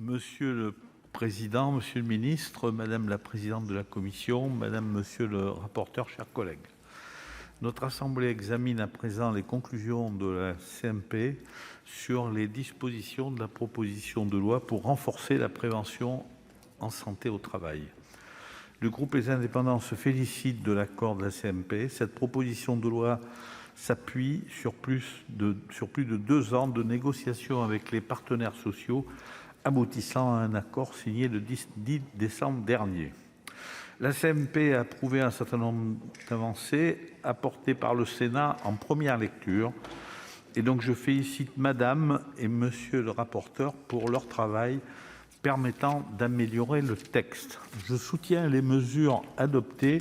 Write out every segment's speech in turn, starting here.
Monsieur le président, monsieur le ministre, madame la présidente de la commission, madame, monsieur le rapporteur, chers collègues, notre assemblée examine à présent les conclusions de la CMP sur les dispositions de la proposition de loi pour renforcer la prévention en santé au travail. Le groupe Les Indépendants se félicite de l'accord de la CMP. Cette proposition de loi s'appuie sur plus de 2 ans de négociations avec les partenaires sociaux, aboutissant à un accord signé le 10 décembre dernier. La CMP a approuvé un certain nombre d'avancées apportées par le Sénat en première lecture. Et donc, je félicite madame et monsieur le rapporteur pour leur travail permettant d'améliorer le texte. Je soutiens les mesures adoptées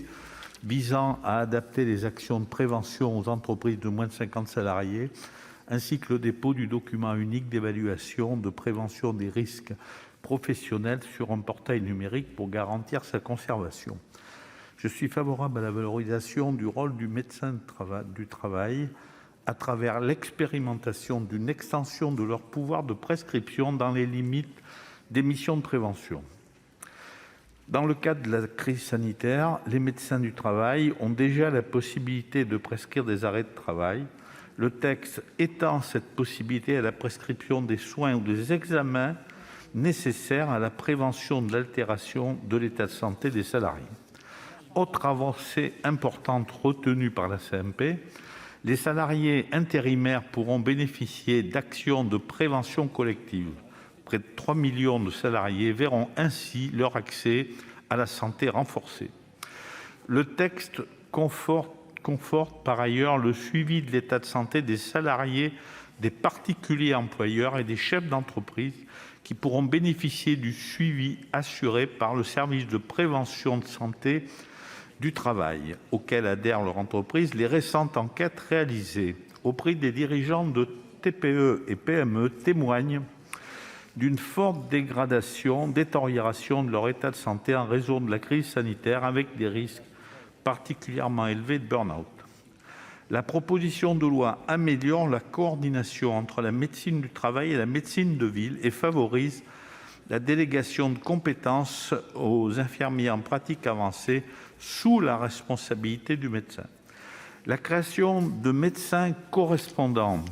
visant à adapter les actions de prévention aux entreprises de moins de 50 salariés, ainsi que le dépôt du document unique d'évaluation de prévention des risques professionnels sur un portail numérique pour garantir sa conservation. Je suis favorable à la valorisation du rôle du médecin du travail à travers l'expérimentation d'une extension de leur pouvoir de prescription dans les limites des missions de prévention. Dans le cadre de la crise sanitaire, les médecins du travail ont déjà la possibilité de prescrire des arrêts de travail. Le texte étend cette possibilité à la prescription des soins ou des examens nécessaires à la prévention de l'altération de l'état de santé des salariés. Autre avancée importante retenue par la CMP, les salariés intérimaires pourront bénéficier d'actions de prévention collective. Près de 3 millions de salariés verront ainsi leur accès à la santé renforcé. Le texte conforte par ailleurs le suivi de l'état de santé des salariés, des particuliers employeurs et des chefs d'entreprise qui pourront bénéficier du suivi assuré par le service de prévention de santé du travail auquel adhère leur entreprise. Les récentes enquêtes réalisées auprès des dirigeants de TPE et PME témoignent d'une forte détérioration de leur état de santé en raison de la crise sanitaire, avec des risques particulièrement élevés de burn-out. La proposition de loi améliore la coordination entre la médecine du travail et la médecine de ville et favorise la délégation de compétences aux infirmiers en pratique avancée sous la responsabilité du médecin. La création de médecins correspondants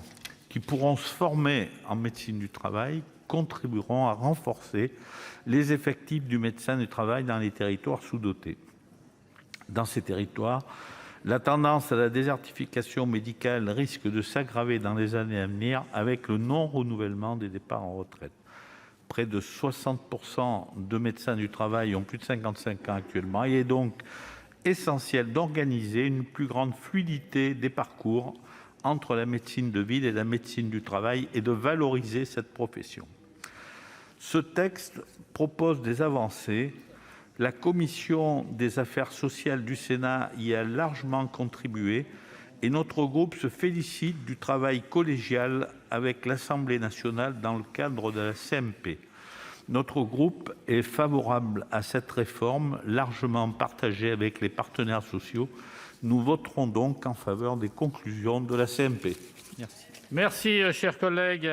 qui pourront se former en médecine du travail contribueront à renforcer les effectifs du médecin du travail dans les territoires sous-dotés. Dans ces territoires, la tendance à la désertification médicale risque de s'aggraver dans les années à venir avec le non-renouvellement des départs en retraite. Près de 60% de médecins du travail ont plus de 55 ans actuellement. Il est donc essentiel d'organiser une plus grande fluidité des parcours entre la médecine de ville et la médecine du travail et de valoriser cette profession. Ce texte propose des avancées. La commission des affaires sociales du Sénat y a largement contribué et notre groupe se félicite du travail collégial avec l'Assemblée nationale dans le cadre de la CMP. Notre groupe est favorable à cette réforme, largement partagée avec les partenaires sociaux. Nous voterons donc en faveur des conclusions de la CMP. Merci. Merci, chers collègues.